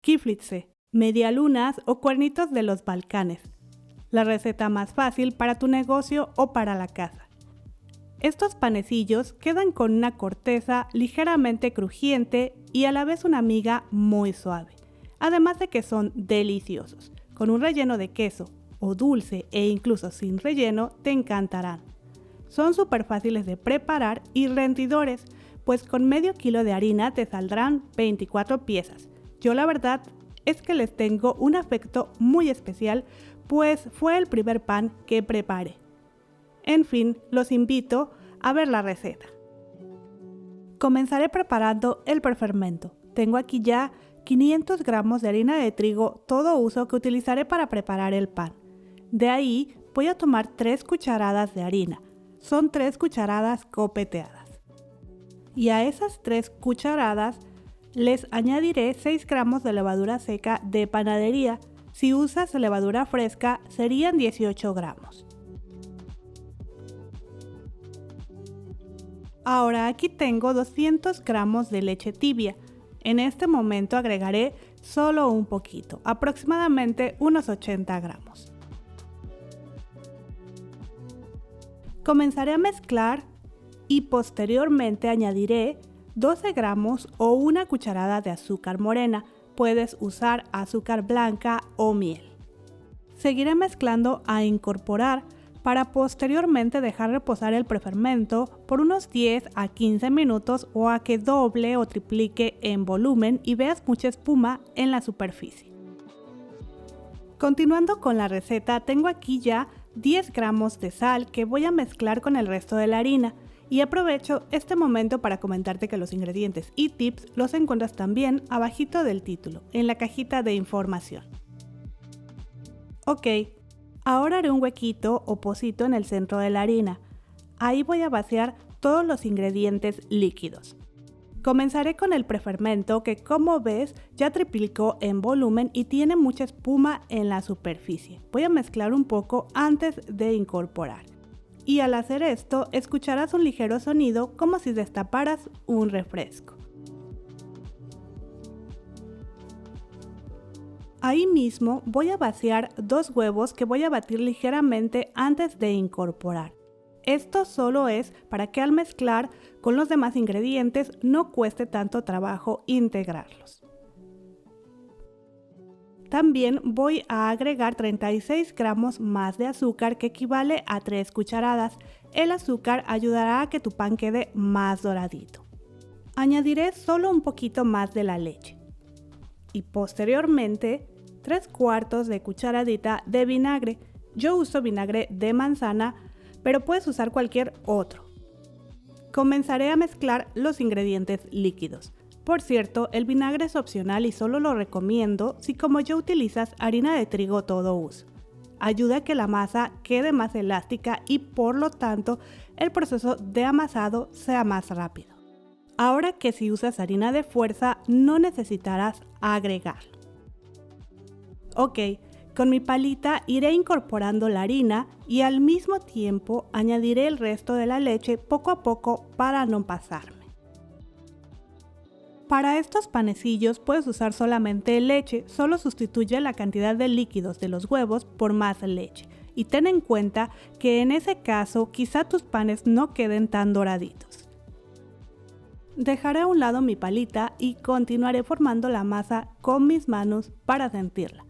Kiflitze, medialunas o cuernitos de los Balcanes. La receta más fácil para tu negocio o para la casa. Estos panecillos quedan con una corteza ligeramente crujiente y a la vez una miga muy suave, además de que son deliciosos. Con un relleno de queso o dulce e incluso sin relleno te encantarán. Son súper fáciles de preparar y rendidores, pues con medio kilo de harina te saldrán 24 piezas. Yo la verdad es que les tengo un afecto muy especial, pues fue el primer pan que preparé. En fin, los invito a ver la receta. Comenzaré preparando el prefermento. Tengo aquí ya 500 gramos de harina de trigo todo uso que utilizaré para preparar el pan. De ahí voy a tomar 3 cucharadas de harina. Son 3 cucharadas copeteadas. Y a esas 3 cucharadas les añadiré 6 gramos de levadura seca de panadería. Si usas levadura fresca serían 18 gramos. Ahora aquí tengo 200 gramos de leche tibia. En este momento agregaré solo un poquito, aproximadamente unos 80 gramos. Comenzaré a mezclar y posteriormente añadiré 12 gramos o una cucharada de azúcar morena. Puedes usar azúcar blanca o miel. Seguiré mezclando a incorporar para posteriormente dejar reposar el prefermento por unos 10 a 15 minutos o a que doble o triplique en volumen y veas mucha espuma en la superficie. Continuando con la receta, tengo aquí ya 10 gramos de sal que voy a mezclar con el resto de la harina y aprovecho este momento para comentarte que los ingredientes y tips los encuentras también abajito del título, en la cajita de información. Ok. Ahora haré un huequito o pocito en el centro de la harina. Ahí voy a vaciar todos los ingredientes líquidos. Comenzaré con el prefermento que, como ves, ya triplicó en volumen y tiene mucha espuma en la superficie. Voy a mezclar un poco antes de incorporar. Y al hacer esto, escucharás un ligero sonido como si destaparas un refresco. Ahí mismo voy a vaciar 2 huevos que voy a batir ligeramente antes de incorporar. Esto solo es para que al mezclar con los demás ingredientes no cueste tanto trabajo integrarlos. También voy a agregar 36 gramos más de azúcar que equivale a 3 cucharadas. El azúcar ayudará a que tu pan quede más doradito. Añadiré solo un poquito más de la leche. Y posteriormente 3/4 de cucharadita de vinagre. Yo uso vinagre de manzana, pero puedes usar cualquier otro. Comenzaré a mezclar los ingredientes líquidos. Por cierto, el vinagre es opcional y solo lo recomiendo si como yo utilizas harina de trigo todo uso. Ayuda a que la masa quede más elástica y por lo tanto el proceso de amasado sea más rápido. Ahora que si usas harina de fuerza no necesitarás agregarlo. Ok, con mi palita iré incorporando la harina y al mismo tiempo añadiré el resto de la leche poco a poco para no pasarme. Para estos panecillos puedes usar solamente leche, solo sustituye la cantidad de líquidos de los huevos por más leche. Y ten en cuenta que en ese caso quizá tus panes no queden tan doraditos. Dejaré a un lado mi palita y continuaré formando la masa con mis manos para sentirla.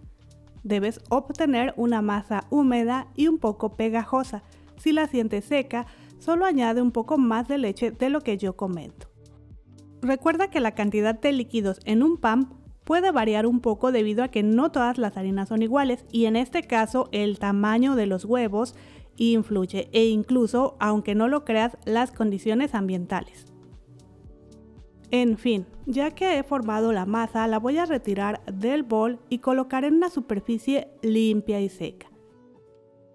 Debes obtener una masa húmeda y un poco pegajosa. Si la sientes seca, solo añade un poco más de leche de lo que yo comento. Recuerda que la cantidad de líquidos en un pan puede variar un poco debido a que no todas las harinas son iguales y en este caso el tamaño de los huevos influye e incluso, aunque no lo creas, las condiciones ambientales. En fin, ya que he formado la masa, la voy a retirar del bol y colocar en una superficie limpia y seca.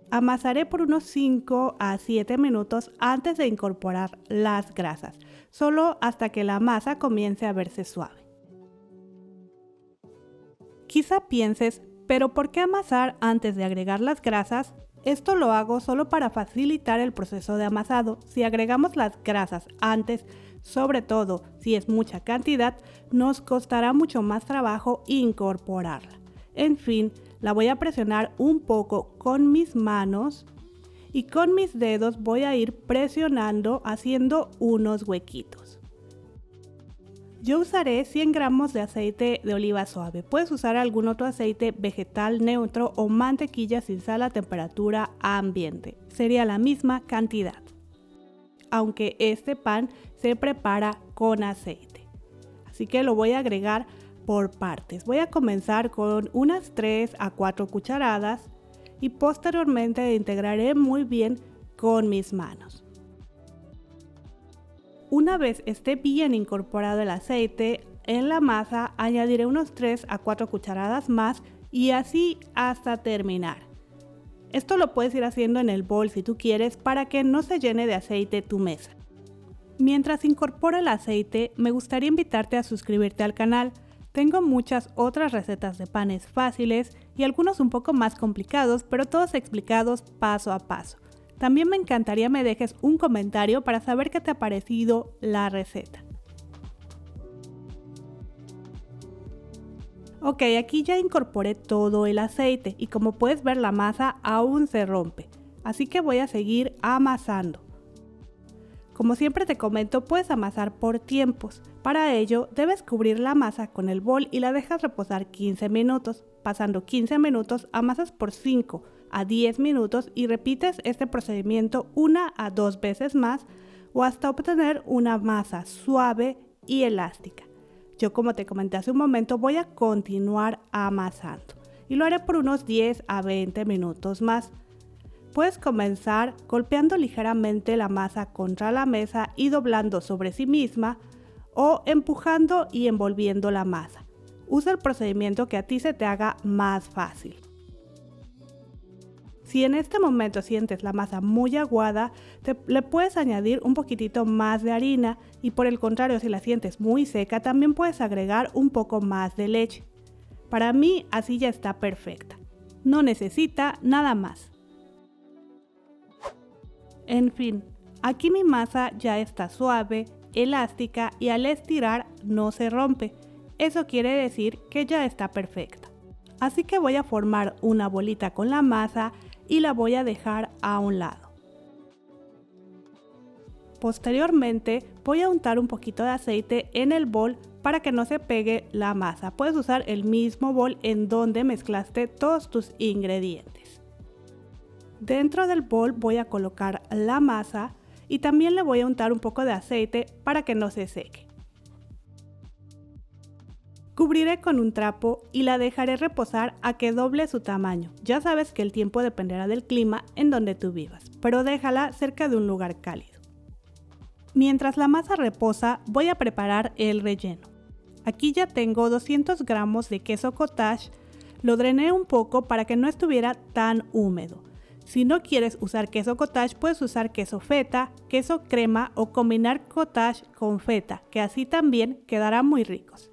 Amasaré por unos 5 a 7 minutos antes de incorporar las grasas, solo hasta que la masa comience a verse suave. Quizá pienses, ¿pero por qué amasar antes de agregar las grasas? Esto lo hago solo para facilitar el proceso de amasado. Si agregamos las grasas antes, sobre todo si es mucha cantidad, nos costará mucho más trabajo incorporarla. En fin, la voy a presionar un poco con mis manos y con mis dedos voy a ir presionando haciendo unos huequitos. Yo usaré 100 gramos de aceite de oliva suave. Puedes usar algún otro aceite vegetal neutro o mantequilla sin sal a temperatura ambiente. Sería la misma cantidad, aunque este pan se prepara con aceite. Así que lo voy a agregar por partes. Voy a comenzar con unas 3 a 4 cucharadas y posteriormente integraré muy bien con mis manos. Una vez esté bien incorporado el aceite en la masa, añadiré unos 3 a 4 cucharadas más y así hasta terminar. Esto lo puedes ir haciendo en el bol si tú quieres para que no se llene de aceite tu mesa. Mientras incorporo el aceite, me gustaría invitarte a suscribirte al canal. Tengo muchas otras recetas de panes fáciles y algunos un poco más complicados, pero todos explicados paso a paso. También me encantaría me dejes un comentario para saber qué te ha parecido la receta. Ok, aquí ya incorporé todo el aceite y como puedes ver la masa aún se rompe, así que voy a seguir amasando. Como siempre te comento, puedes amasar por tiempos. Para ello, debes cubrir la masa con el bol y la dejas reposar 15 minutos. Pasando 15 minutos, amasas por 5 a 10 minutos y repites este procedimiento 1 a 2 veces más o hasta obtener una masa suave y elástica. Yo, como te comenté hace un momento, voy a continuar amasando y lo haré por unos 10 a 20 minutos más. Puedes comenzar golpeando ligeramente la masa contra la mesa y doblando sobre sí misma o empujando y envolviendo la masa. Usa el procedimiento que a ti se te haga más fácil. Si en este momento sientes la masa muy aguada, le puedes añadir un poquitito más de harina y por el contrario, si la sientes muy seca, también puedes agregar un poco más de leche. Para mí así ya está perfecta. No necesita nada más. En fin, aquí mi masa ya está suave, elástica y al estirar no se rompe. Eso quiere decir que ya está perfecta. Así que voy a formar una bolita con la masa y la voy a dejar a un lado. Posteriormente voy a untar un poquito de aceite en el bol para que no se pegue la masa. Puedes usar el mismo bol en donde mezclaste todos tus ingredientes. Dentro del bol voy a colocar la masa y también le voy a untar un poco de aceite para que no se seque. Cubriré con un trapo y la dejaré reposar a que doble su tamaño. Ya sabes que el tiempo dependerá del clima en donde tú vivas, pero déjala cerca de un lugar cálido. Mientras la masa reposa, voy a preparar el relleno. Aquí ya tengo 200 gramos de queso cottage, lo drené un poco para que no estuviera tan húmedo. Si no quieres usar queso cottage, puedes usar queso feta, queso crema o combinar cottage con feta, que así también quedarán muy ricos.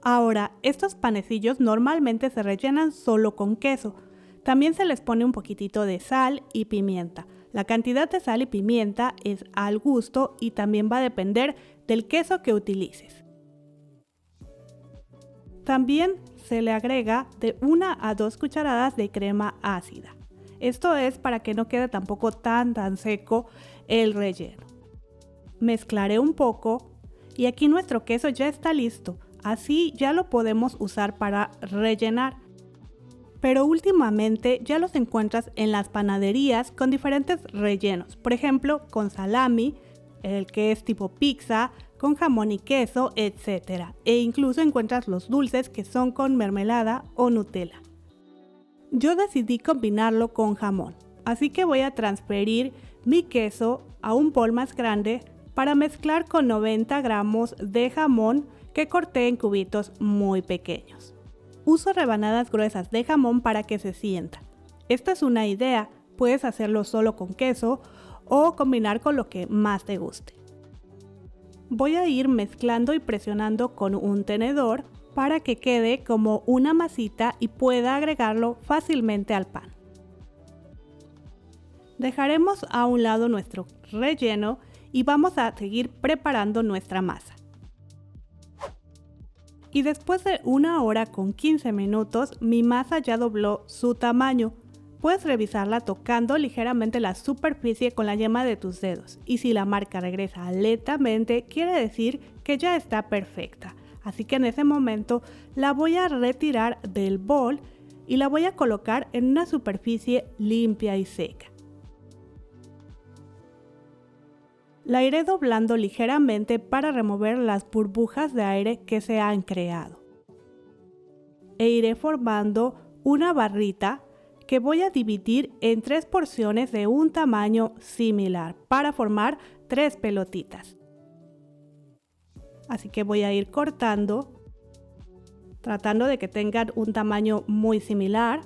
Ahora, estos panecillos normalmente se rellenan solo con queso. También se les pone un poquitito de sal y pimienta. La cantidad de sal y pimienta es al gusto y también va a depender del queso que utilices. También se le agrega de 1 a 2 cucharadas de crema ácida. Esto es para que no quede tampoco tan seco el relleno. Mezclaré un poco y aquí nuestro queso ya está listo. Así ya lo podemos usar para rellenar. Pero últimamente ya los encuentras en las panaderías con diferentes rellenos. Por ejemplo, con salami, el que es tipo pizza, con jamón y queso, etc. E incluso encuentras los dulces que son con mermelada o Nutella. Yo decidí combinarlo con jamón, así que voy a transferir mi queso a un bol más grande para mezclar con 90 gramos de jamón que corté en cubitos muy pequeños. Uso rebanadas gruesas de jamón para que se sienta. Esta es una idea, puedes hacerlo solo con queso o combinar con lo que más te guste. Voy a ir mezclando y presionando con un tenedor para que quede como una masita y pueda agregarlo fácilmente al pan. Dejaremos a un lado nuestro relleno y vamos a seguir preparando nuestra masa. Y después de 1 hora con 15 minutos, mi masa ya dobló su tamaño. Puedes revisarla tocando ligeramente la superficie con la yema de tus dedos. Y si la marca regresa lentamente, quiere decir que ya está perfecta. Así que en ese momento la voy a retirar del bol y la voy a colocar en una superficie limpia y seca. La iré doblando ligeramente para remover las burbujas de aire que se han creado. E iré formando una barrita que voy a dividir en 3 porciones de un tamaño similar para formar 3 pelotitas. Así que voy a ir cortando, tratando de que tengan un tamaño muy similar.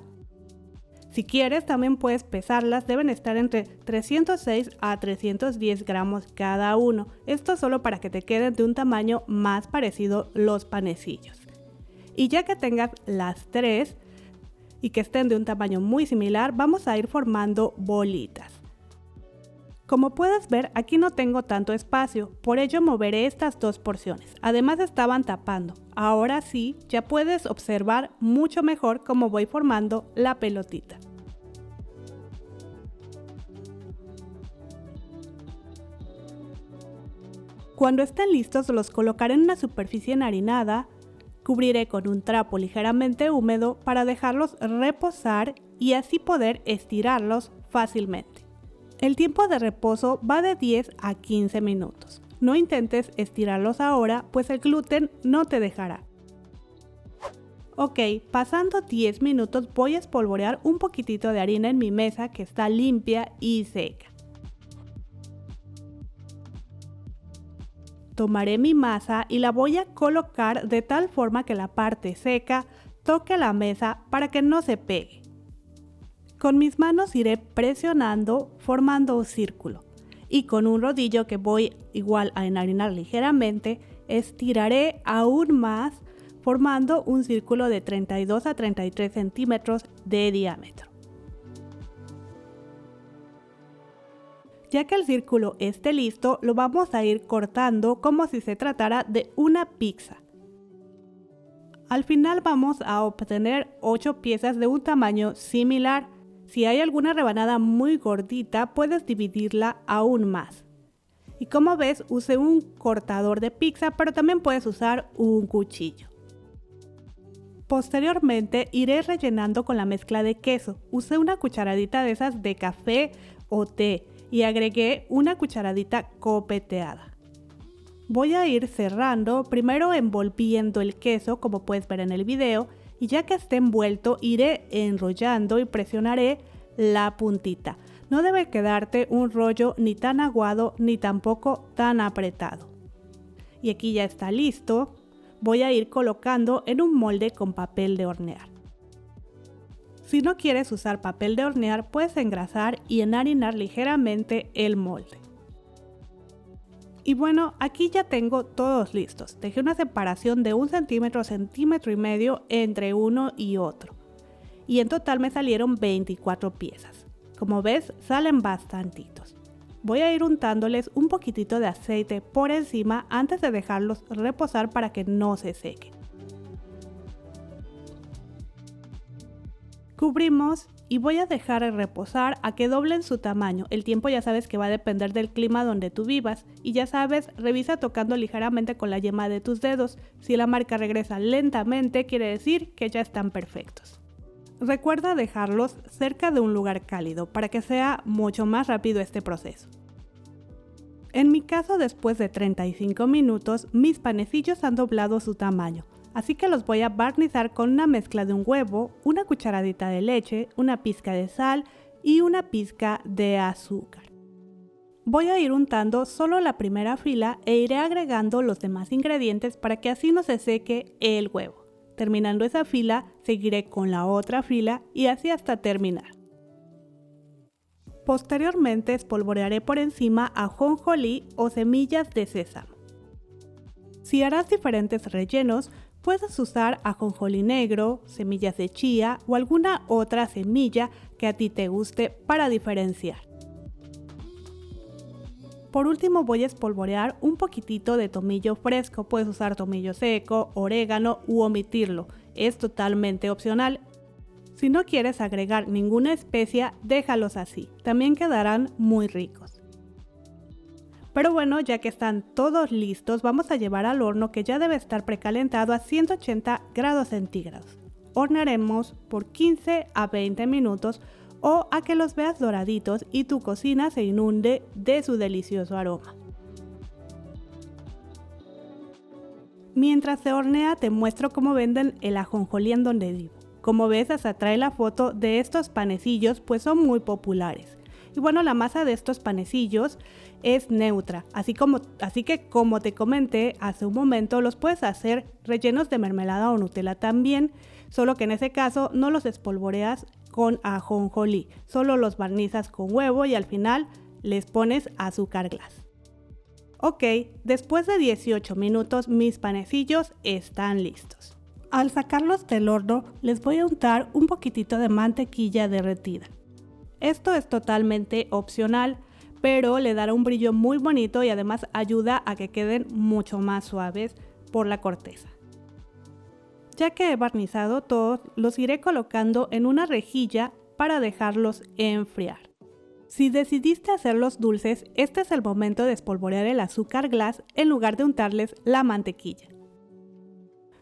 Si quieres, también puedes pesarlas, deben estar entre 306 a 310 gramos cada uno. Esto solo para que te queden de un tamaño más parecido los panecillos. Y ya que tengas las 3 y que estén de un tamaño muy similar, vamos a ir formando bolitas. Como puedes ver, aquí no tengo tanto espacio, por ello moveré estas 2 porciones. Además estaban tapando. Ahora sí, ya puedes observar mucho mejor cómo voy formando la pelotita. Cuando estén listos, los colocaré en una superficie enharinada, cubriré con un trapo ligeramente húmedo para dejarlos reposar y así poder estirarlos fácilmente. El tiempo de reposo va de 10 a 15 minutos. No intentes estirarlos ahora, pues el gluten no te dejará. Ok, pasando 10 minutos voy a espolvorear un poquitito de harina en mi mesa que está limpia y seca. Tomaré mi masa y la voy a colocar de tal forma que la parte seca toque la mesa para que no se pegue. Con mis manos iré presionando formando un círculo y con un rodillo que voy igual a enharinar ligeramente, estiraré aún más formando un círculo de 32 a 33 centímetros de diámetro. Ya que el círculo esté listo, lo vamos a ir cortando como si se tratara de una pizza. Al final vamos a obtener 8 piezas de un tamaño similar. Si hay alguna rebanada muy gordita, puedes dividirla aún más. Y como ves, usé un cortador de pizza, pero también puedes usar un cuchillo. Posteriormente iré rellenando con la mezcla de queso. Usé una cucharadita de esas de café o té y agregué una cucharadita copeteada. Voy a ir cerrando, primero envolviendo el queso como puedes ver en el video, y ya que esté envuelto iré enrollando y presionaré la puntita. No debe quedarte un rollo ni tan aguado ni tampoco tan apretado. Y aquí ya está listo. Voy a ir colocando en un molde con papel de hornear. Si no quieres usar papel de hornear, puedes engrasar y enharinar ligeramente el molde. Y bueno, aquí ya tengo todos listos. Dejé una separación de 1 centímetro, centímetro y medio entre uno y otro. Y en total me salieron 24 piezas. Como ves, salen bastantitos. Voy a ir untándoles un poquitito de aceite por encima antes de dejarlos reposar para que no se sequen. Cubrimos y voy a dejar reposar a que doblen su tamaño. El tiempo ya sabes que va a depender del clima donde tú vivas y ya sabes, revisa tocando ligeramente con la yema de tus dedos. Si la marca regresa lentamente, quiere decir que ya están perfectos. Recuerda dejarlos cerca de un lugar cálido para que sea mucho más rápido este proceso. En mi caso, después de 35 minutos, mis panecillos han doblado su tamaño. Así que los voy a barnizar con una mezcla de un huevo, una cucharadita de leche, una pizca de sal y una pizca de azúcar. Voy a ir untando solo la primera fila e iré agregando los demás ingredientes para que así no se seque el huevo. Terminando esa fila, seguiré con la otra fila y así hasta terminar. Posteriormente espolvorearé por encima ajonjolí o semillas de sésamo. Si harás diferentes rellenos, puedes usar ajonjolí negro, semillas de chía o alguna otra semilla que a ti te guste para diferenciar. Por último voy a espolvorear un poquitito de tomillo fresco, puedes usar tomillo seco, orégano u omitirlo, es totalmente opcional. Si no quieres agregar ninguna especia, déjalos así, también quedarán muy ricos. Pero bueno, ya que están todos listos, vamos a llevar al horno que ya debe estar precalentado a 180 grados centígrados. Hornearemos por 15 a 20 minutos o a que los veas doraditos y tu cocina se inunde de su delicioso aroma. Mientras se hornea te muestro cómo venden el ajonjolí en donde vivo. Como ves, hasta trae la foto de estos panecillos, pues son muy populares. Y bueno, la masa de estos panecillos es neutra, así que como te comenté hace un momento, los puedes hacer rellenos de mermelada o Nutella también, solo que en ese caso no los espolvoreas con ajonjolí, solo los barnizas con huevo y al final les pones azúcar glass. Ok, después de 18 minutos mis panecillos están listos. Al sacarlos del horno les voy a untar un poquitito de mantequilla derretida. Esto es totalmente opcional, pero le dará un brillo muy bonito y además ayuda a que queden mucho más suaves por la corteza. Ya que he barnizado todos, los iré colocando en una rejilla para dejarlos enfriar. Si decidiste hacerlos dulces, este es el momento de espolvorear el azúcar glass en lugar de untarles la mantequilla.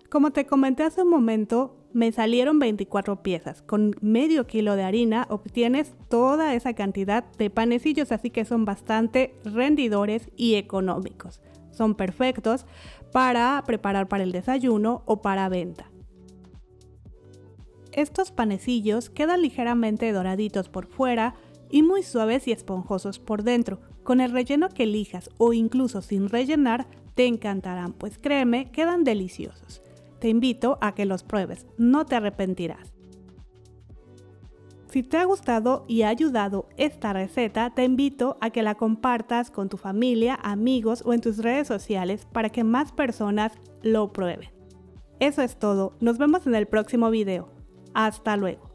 Como te comenté hace un momento, me salieron 24 piezas. Con medio kilo de harina obtienes toda esa cantidad de panecillos, así que son bastante rendidores y económicos. Son perfectos para preparar para el desayuno o para venta. Estos panecillos quedan ligeramente doraditos por fuera y muy suaves y esponjosos por dentro. Con el relleno que elijas o incluso sin rellenar te encantarán, pues créeme, quedan deliciosos. Te invito a que los pruebes, no te arrepentirás. Si te ha gustado y ha ayudado esta receta, te invito a que la compartas con tu familia, amigos o en tus redes sociales para que más personas lo prueben. Eso es todo, nos vemos en el próximo video. Hasta luego.